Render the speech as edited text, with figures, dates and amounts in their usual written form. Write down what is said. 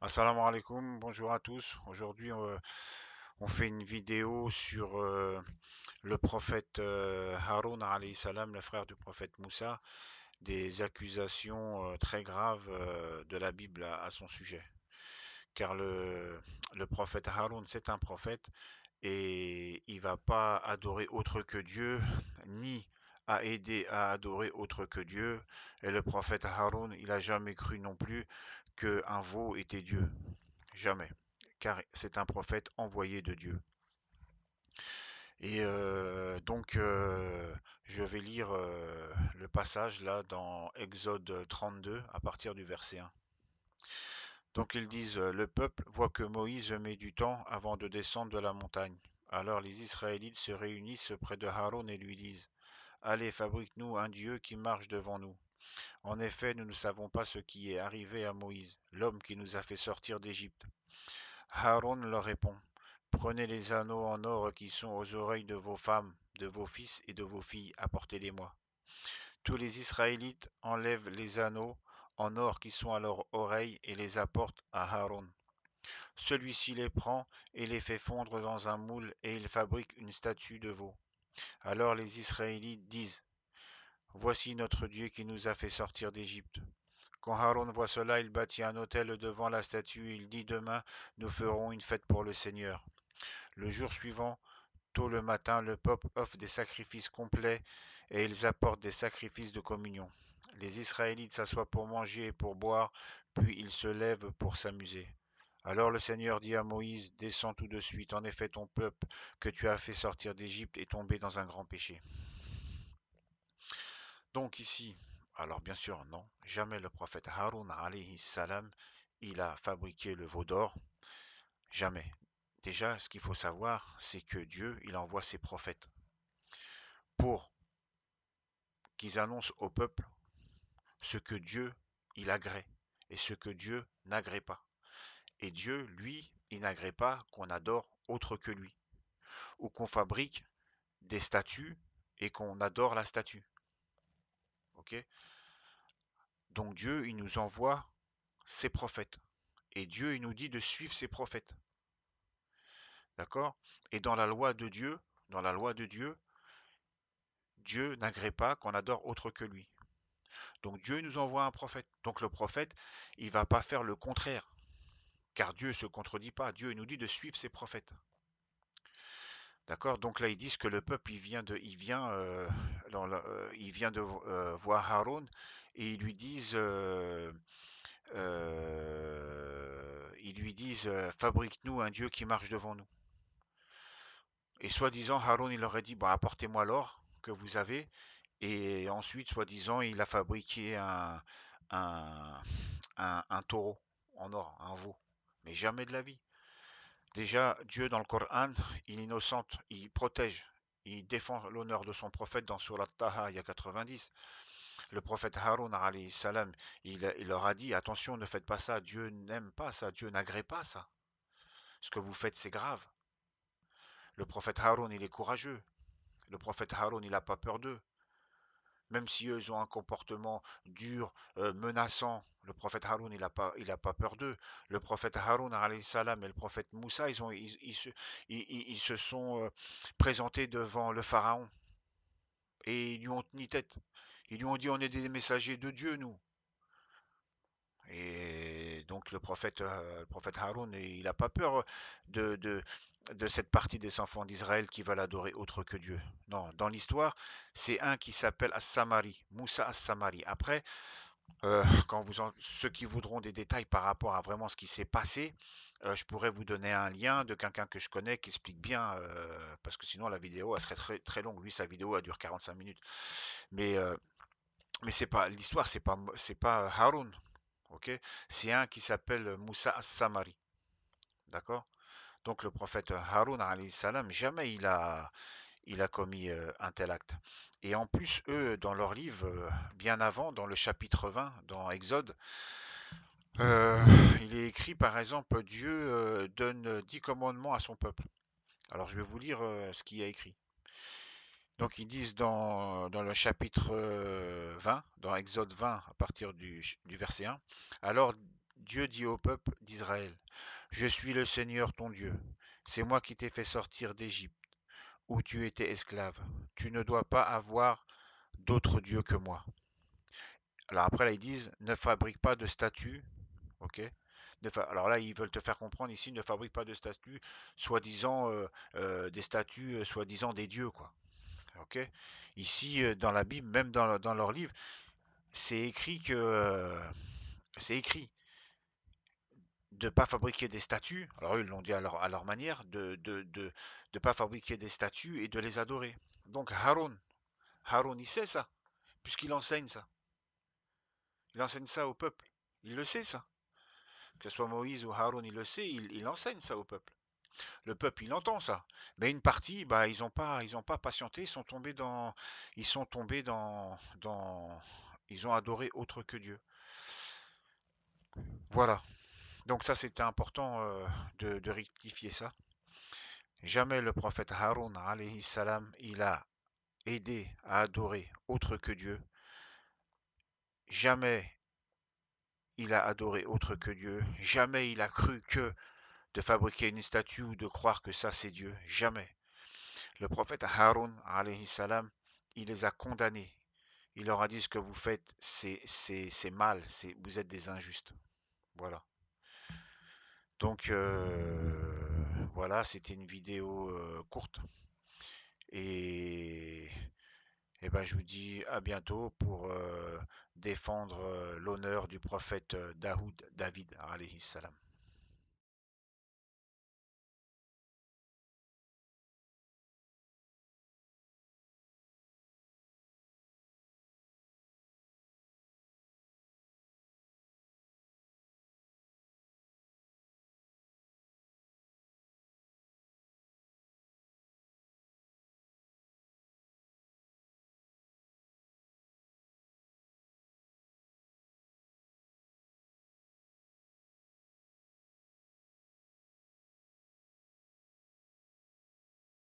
Assalamu alaikum, bonjour à tous. Aujourd'hui, on fait une vidéo sur le prophète Haroun alayhi salam, le frère du prophète Moussa, des accusations très graves de la Bible à son sujet. Car le prophète Haroun, c'est un prophète et il va pas adorer autre que Dieu, ni à aider à adorer autre que Dieu. Et le prophète Haroun, il a jamais cru non plus qu'un veau était Dieu. Jamais, car c'est un prophète envoyé de Dieu. Et je vais lire le passage là dans Exode 32 à partir du verset 1. Donc ils disent, le peuple voit que Moïse met du temps avant de descendre de la montagne. Alors les Israélites se réunissent près de Haron et lui disent, allez, fabrique-nous un Dieu qui marche devant nous. En effet, nous ne savons pas ce qui est arrivé à Moïse, l'homme qui nous a fait sortir d'Égypte. Haron leur répond, prenez les anneaux en or qui sont aux oreilles de vos femmes, de vos fils et de vos filles, apportez-les-moi. Tous les Israélites enlèvent les anneaux en or qui sont à leurs oreilles et les apportent à Haron. Celui-ci les prend et les fait fondre dans un moule et il fabrique une statue de veau. Alors les Israélites disent, voici notre Dieu qui nous a fait sortir d'Égypte. Quand Haron voit cela, il bâtit un autel devant la statue et il dit, demain, nous ferons une fête pour le Seigneur. Le jour suivant, tôt le matin, le peuple offre des sacrifices complets et ils apportent des sacrifices de communion. Les Israélites s'assoient pour manger et pour boire, puis ils se lèvent pour s'amuser. Alors le Seigneur dit à Moïse, descends tout de suite, en effet ton peuple que tu as fait sortir d'Égypte est tombé dans un grand péché. Donc ici, alors bien sûr non, jamais le prophète Haroun alayhi salam, il a fabriqué le veau d'or, jamais. Déjà, ce qu'il faut savoir, c'est que Dieu, il envoie ses prophètes pour qu'ils annoncent au peuple ce que Dieu, il agrée et ce que Dieu n'agrée pas. Et Dieu, lui, il n'agrée pas qu'on adore autre que lui, ou qu'on fabrique des statues et qu'on adore la statue. Ok? Donc Dieu, il nous envoie ses prophètes. Et Dieu, il nous dit de suivre ses prophètes. D'accord? Et dans la loi de Dieu, Dieu n'agrée pas qu'on adore autre que lui. Donc Dieu nous envoie un prophète. Donc le prophète, il va pas faire le contraire. Car Dieu ne se contredit pas. Dieu nous dit de suivre ses prophètes. D'accord? Donc là, ils disent que le peuple, il vient de voir Haroun et ils lui disent, fabrique-nous un Dieu qui marche devant nous. Et soi-disant, Haroun, il leur a dit, bah, apportez-moi l'or que vous avez. Et ensuite, soi-disant, il a fabriqué un, un taureau en or, un veau. Mais jamais de la vie. Déjà, Dieu dans le Coran, il innocente, il protège, il défend l'honneur de son prophète dans Surat Taha, il y a 90. Le prophète Haroun, alayhi salam, il leur a dit, attention, ne faites pas ça, Dieu n'aime pas ça, Dieu n'agrée pas ça. Ce que vous faites, c'est grave. Le prophète Haroun, il est courageux. Le prophète Haroun, il n'a pas peur d'eux. Même si eux ils ont un comportement dur, menaçant, le prophète Haroun, il a pas peur d'eux. Le prophète Haroun, alayhi salam, et le prophète Moussa, ils se sont présentés devant le pharaon et ils lui ont tenu tête. Ils lui ont dit, on est des messagers de Dieu, nous. Et donc le prophète Haroun, il n'a pas peur de, de, de cette partie des enfants d'Israël qui veulent adorer autre que Dieu. Non, dans l'histoire, c'est un qui s'appelle As-Samari, Moussa As-Samari. Après, ceux qui voudront des détails par rapport à vraiment ce qui s'est passé, je pourrais vous donner un lien de quelqu'un que je connais qui explique bien, parce que sinon la vidéo elle serait très, très longue. Lui, sa vidéo elle dure 45 minutes. Mais, euh, mais c'est pas l'histoire, c'est pas Haroun, ok? C'est un qui s'appelle Moussa As-Samari, d'accord? Donc le prophète Haroun, alayhi salam, jamais il a commis un tel acte. Et en plus, eux, dans leur livre, bien avant, dans le chapitre 20, dans Exode, euh, il est écrit, par exemple, Dieu donne 10 commandements à son peuple. Alors je vais vous lire ce qu'il y a écrit. Donc ils disent dans le chapitre 20, dans Exode 20, à partir du verset 1, alors Dieu dit au peuple d'Israël, je suis le Seigneur ton Dieu. C'est moi qui t'ai fait sortir d'Égypte, où tu étais esclave. Tu ne dois pas avoir d'autres dieux que moi. Alors après, là, ils disent, ne fabrique pas de statues, ok? Alors là, ils veulent te faire comprendre ici, ne fabrique pas de statues, soi-disant des statues, soi-disant des dieux, quoi. Ok? Ici, dans la Bible, même dans leur livre, c'est écrit que c'est écrit de ne pas fabriquer des statues. Alors eux, ils l'ont dit à leur manière, de pas fabriquer des statues et de les adorer. Donc Haroun, il sait ça, puisqu'il enseigne ça. Il enseigne ça au peuple. Il le sait ça. Que ce soit Moïse ou Haroun, il le sait, il enseigne ça au peuple. Le peuple, il entend ça. Mais une partie, bah, ils ont pas patienté, ils sont tombés ils ont adoré autre que Dieu. Voilà. Donc ça, c'était important de rectifier ça. Jamais le prophète Haroun, alayhi salam, il a aidé à adorer autre que Dieu. Jamais il a adoré autre que Dieu. Jamais il a cru que de fabriquer une statue ou de croire que ça c'est Dieu. Jamais. Le prophète Haroun, alayhi salam, il les a condamnés. Il leur a dit ce que vous faites, c'est mal, vous êtes des injustes. Voilà. Donc voilà, c'était une vidéo courte. Et, et ben, je vous dis à bientôt pour défendre l'honneur du prophète David, alayhi salam.